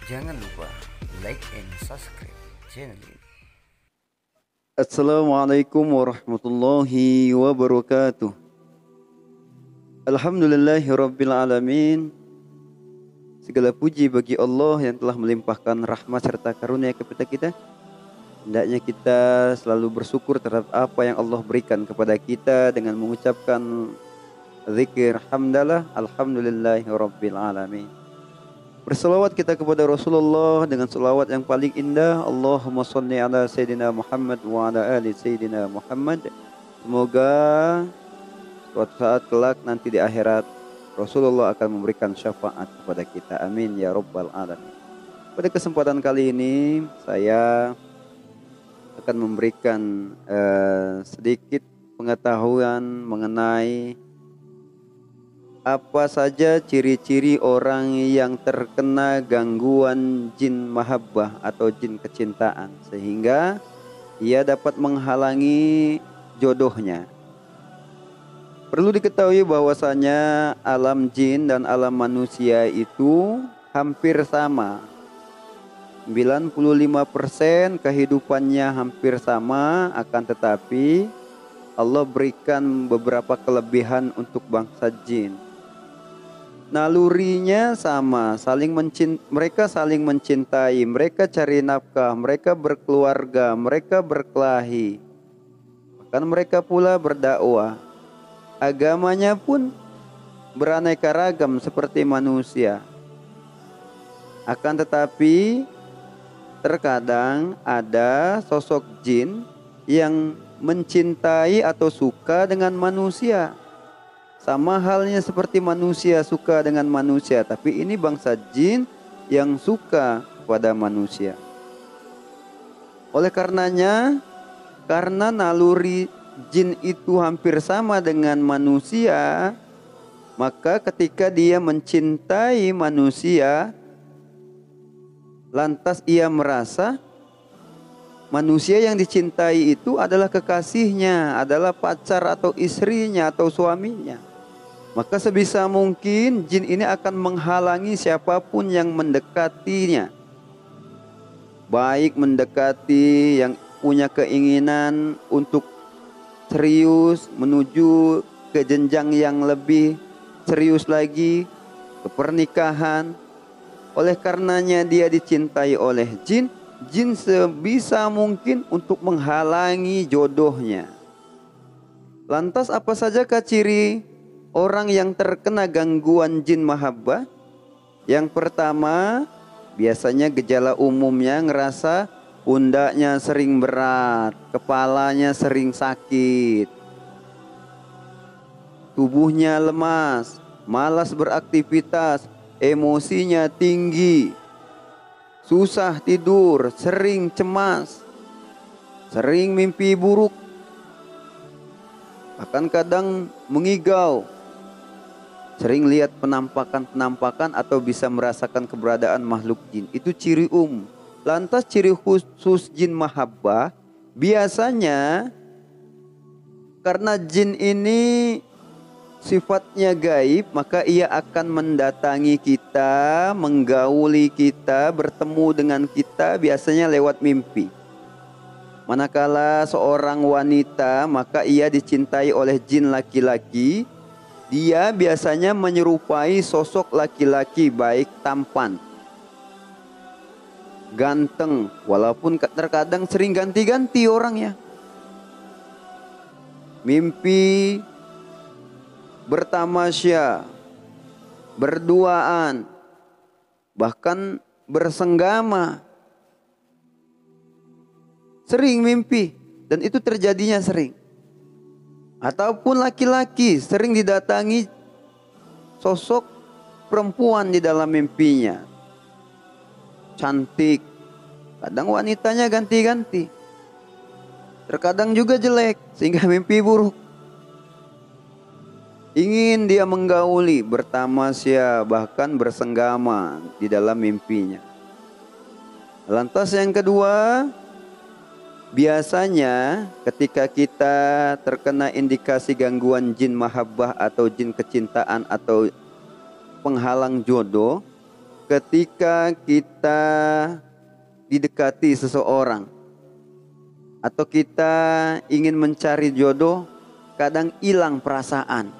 Jangan lupa like and subscribe channel ini. Assalamualaikum warahmatullahi wabarakatuh. Alhamdulillahirabbil alamin. Segala puji bagi Allah yang telah melimpahkan rahmat serta karunia kepada kita. Hendaknya kita selalu bersyukur terhadap apa yang Allah berikan kepada kita dengan mengucapkan zikir hamdalah alhamdulillahirabbil alamin. Berselawat kita kepada Rasulullah dengan selawat yang paling indah. Allahumma salli ala Sayyidina Muhammad wa ala ali Sayyidina Muhammad. Semoga suatu saat kelak nanti di akhirat Rasulullah akan memberikan syafaat kepada kita. Amin ya rabbal alamin. Pada kesempatan kali ini saya akan memberikan sedikit pengetahuan mengenai apa saja ciri-ciri orang yang terkena gangguan jin mahabbah atau jin kecintaan sehingga ia dapat menghalangi jodohnya. Perlu diketahui bahwasanya alam jin dan alam manusia itu hampir sama. 95% kehidupannya hampir sama, akan tetapi Allah berikan beberapa kelebihan untuk bangsa jin. Nalurinya sama, mereka saling mencintai, mereka cari nafkah, mereka berkeluarga, mereka berkelahi. Bahkan mereka pula berdakwah. Agamanya pun beraneka ragam seperti manusia. Akan tetapi terkadang ada sosok jin yang mencintai atau suka dengan manusia. Sama halnya seperti manusia suka dengan manusia, tapi ini bangsa jin yang suka pada manusia. Oleh karenanya, karena naluri jin itu hampir sama dengan manusia, maka ketika dia mencintai manusia, lantas ia merasa manusia yang dicintai itu adalah kekasihnya, adalah pacar atau istrinya atau suaminya. Maka sebisa mungkin jin ini akan menghalangi siapapun yang mendekatinya. Baik mendekati yang punya keinginan untuk serius menuju ke jenjang yang lebih serius lagi, ke pernikahan. Oleh karenanya dia dicintai oleh jin, jin sebisa mungkin untuk menghalangi jodohnya. Lantas apa sajakah ciri orang yang terkena gangguan jin mahabbah? Yang pertama, biasanya gejala umumnya ngerasa pundaknya sering berat, kepalanya sering sakit, tubuhnya lemas, malas beraktivitas, emosinya tinggi, susah tidur, sering cemas, sering mimpi buruk, bahkan kadang mengigau, sering lihat penampakan-penampakan atau bisa merasakan keberadaan makhluk jin. Itu ciri Lantas ciri khusus jin mahabbah, biasanya karena jin ini sifatnya gaib, maka ia akan mendatangi kita, menggauli kita, bertemu dengan kita biasanya lewat mimpi. Manakala seorang wanita, maka ia dicintai oleh jin laki-laki. Dia biasanya menyerupai sosok laki-laki, baik tampan, ganteng, walaupun terkadang sering ganti-ganti orangnya. Mimpi bertamasya, berduaan, bahkan bersenggama. Sering mimpi, dan itu terjadinya sering. Ataupun laki-laki sering didatangi sosok perempuan di dalam mimpinya. Cantik, kadang wanitanya ganti-ganti. Terkadang juga jelek sehingga mimpi buruk. Ingin dia menggauli, bertamasya, bahkan bersenggama di dalam mimpinya. Lantas yang kedua, biasanya ketika kita terkena indikasi gangguan jin mahabbah atau jin kecintaan atau penghalang jodoh, ketika kita didekati seseorang atau kita ingin mencari jodoh, kadang hilang perasaan.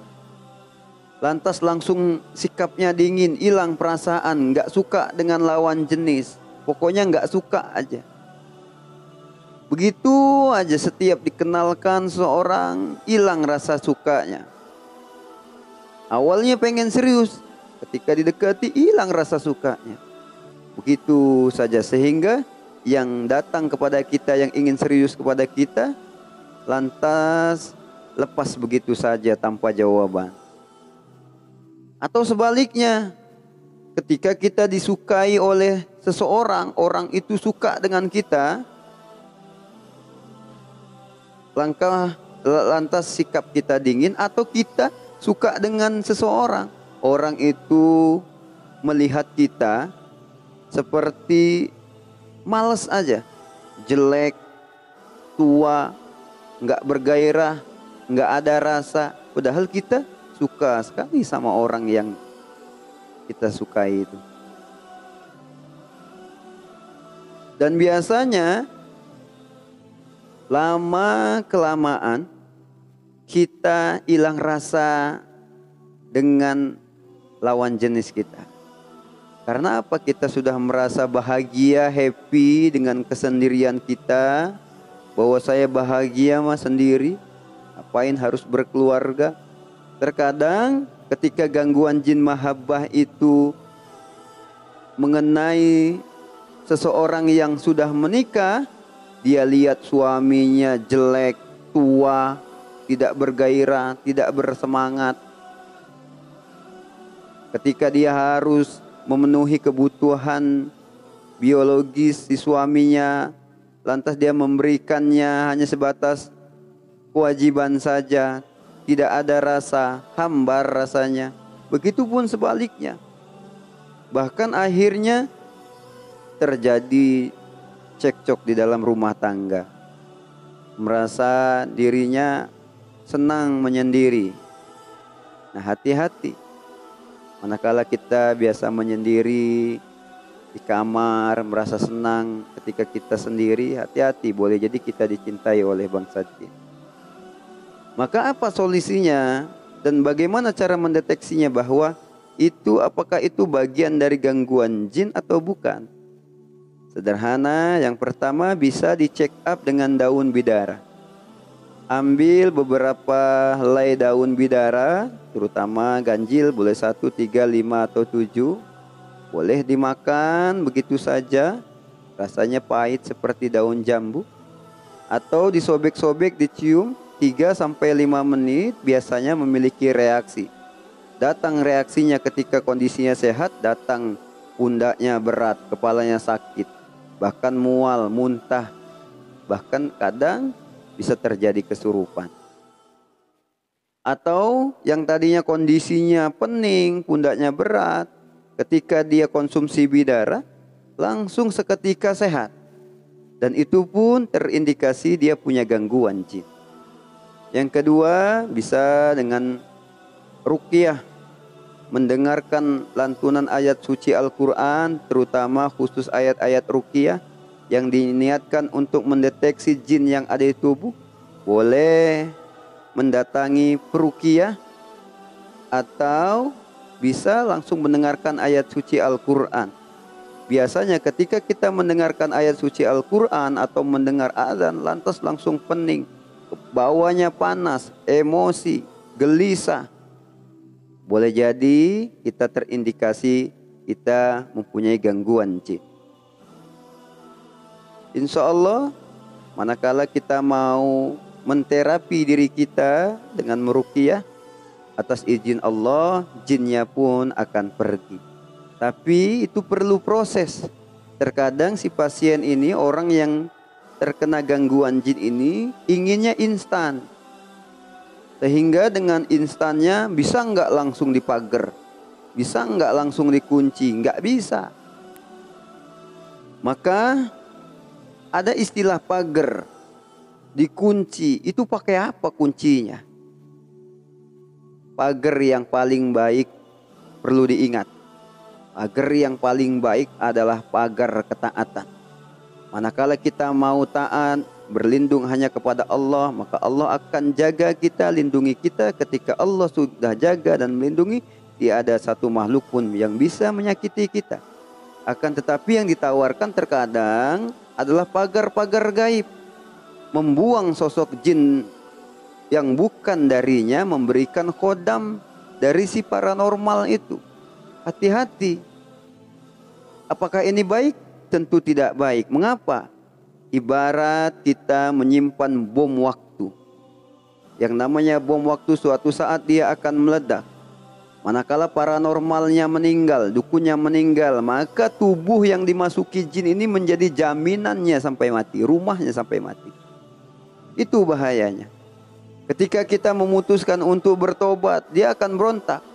Lantas langsung sikapnya dingin, hilang perasaan, nggak suka dengan lawan jenis. Pokoknya nggak suka aja. Begitu aja setiap dikenalkan seorang, hilang rasa sukanya. Awalnya pengen serius, ketika didekati hilang rasa sukanya. Begitu saja sehingga yang datang kepada kita, yang ingin serius kepada kita, lantas lepas begitu saja tanpa jawaban. Atau sebaliknya, ketika kita disukai oleh seseorang, orang itu suka dengan kita, lantas sikap kita dingin. Atau kita suka dengan seseorang, orang itu melihat kita seperti males aja, jelek, tua, nggak bergairah, nggak ada rasa. Padahal kita suka sekali sama orang yang kita sukai itu. Dan biasanya lama kelamaan kita hilang rasa dengan lawan jenis kita. Karena apa? Kita sudah merasa bahagia, happy dengan kesendirian kita. Bahwa saya bahagia mah sendiri, ngapain harus berkeluarga. Terkadang ketika gangguan jin mahabbah itu mengenai seseorang yang sudah menikah, dia lihat suaminya jelek, tua, tidak bergairah, tidak bersemangat. Ketika dia harus memenuhi kebutuhan biologis si suaminya, lantas dia memberikannya hanya sebatas kewajiban saja, tidak ada rasa, hambar rasanya. Begitupun sebaliknya. Bahkan akhirnya terjadi cekcok di dalam rumah tangga. Merasa dirinya senang menyendiri. Nah, hati-hati. Manakala kita biasa menyendiri di kamar, merasa senang ketika kita sendiri, hati-hati, boleh jadi kita dicintai oleh bangsa jin. Maka apa solusinya dan bagaimana cara mendeteksinya bahwa apakah itu bagian dari gangguan jin atau bukan? Sederhana, yang pertama bisa dicek up dengan daun bidara. Ambil beberapa helai daun bidara, terutama ganjil, boleh 1, 3, 5 atau 7. Boleh dimakan begitu saja, rasanya pahit seperti daun jambu. Atau disobek-sobek, dicium 3-5 menit, biasanya memiliki reaksi. Datang reaksinya ketika kondisinya sehat, datang pundaknya berat, kepalanya sakit, bahkan mual, muntah, bahkan kadang bisa terjadi kesurupan. Atau yang tadinya kondisinya pening, pundaknya berat, ketika dia konsumsi bidara, langsung seketika sehat. Dan itu pun terindikasi dia punya gangguan jin. Yang kedua, bisa dengan ruqyah, mendengarkan lantunan ayat suci Al-Quran, terutama khusus ayat-ayat ruqyah yang diniatkan untuk mendeteksi jin yang ada di tubuh. Boleh mendatangi peruqyah atau bisa langsung mendengarkan ayat suci Al-Quran. Biasanya ketika kita mendengarkan ayat suci Al-Quran atau mendengar azan, lantas langsung pening, bawahnya panas, emosi, gelisah. Boleh jadi kita terindikasi kita mempunyai gangguan jin. Insya Allah, manakala kita mau menterapi diri kita dengan meruqyah, atas izin Allah, jinnya pun akan pergi. Tapi itu perlu proses. Terkadang si pasien ini, orang yang terkena gangguan jin ini, inginnya instan. Sehingga dengan instannya bisa nggak langsung dipagar, bisa nggak langsung dikunci, nggak bisa. Maka ada istilah pagar, dikunci, itu pakai apa kuncinya? Pagar yang paling baik perlu diingat. Pagar yang paling baik adalah pagar ketaatan. Manakala kita mau taat, berlindung hanya kepada Allah, maka Allah akan jaga kita, lindungi kita. Ketika Allah sudah jaga dan melindungi, tidak ada satu makhluk pun yang bisa menyakiti kita. Akan tetapi yang ditawarkan terkadang adalah pagar-pagar gaib, membuang sosok jin yang bukan darinya, memberikan khodam dari si paranormal itu. Hati-hati. Apakah ini baik? Tentu tidak baik. Mengapa? Ibarat kita menyimpan bom waktu. Yang namanya bom waktu suatu saat dia akan meledak. Manakala paranormalnya meninggal, dukunnya meninggal, maka tubuh yang dimasuki jin ini menjadi jaminannya sampai mati, rumahnya sampai mati. Itu bahayanya. Ketika kita memutuskan untuk bertobat, dia akan berontak.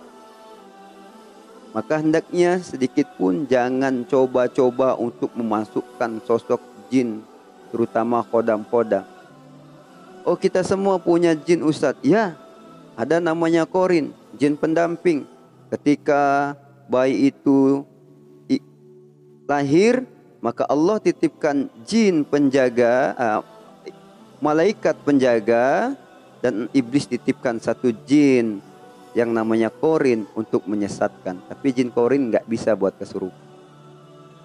Maka hendaknya sedikit pun jangan coba-coba untuk memasukkan sosok jin, terutama khodam-khodam. Oh, kita semua punya jin Ustadz. Ya, ada namanya korin, jin pendamping. Ketika bayi itu lahir, maka Allah titipkan jin penjaga, malaikat penjaga, dan iblis titipkan satu jin yang namanya korin untuk menyesatkan. Tapi jin korin nggak bisa buat kesurupan.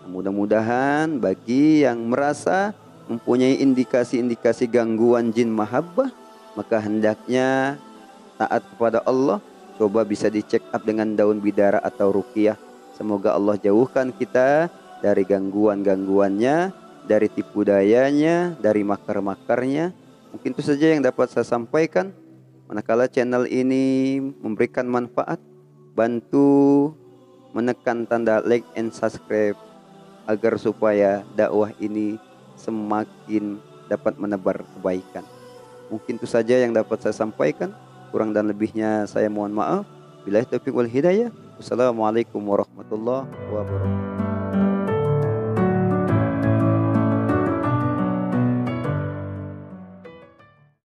Mudah-mudahan bagi yang merasa mempunyai indikasi-indikasi gangguan jin mahabbah, maka hendaknya taat kepada Allah. Coba bisa dicek up dengan daun bidara atau ruqyah. Semoga Allah jauhkan kita dari gangguan-gangguannya, dari tipu dayanya, dari makar-makarnya. Mungkin itu saja yang dapat saya sampaikan. Manakala channel ini memberikan manfaat, bantu menekan tanda like and subscribe agar supaya dakwah ini semakin dapat menebar kebaikan. Mungkin itu saja yang dapat saya sampaikan. Kurang dan lebihnya saya mohon maaf. Billahi taufiq wal hidayah. Wassalamualaikum warahmatullahi wabarakatuh.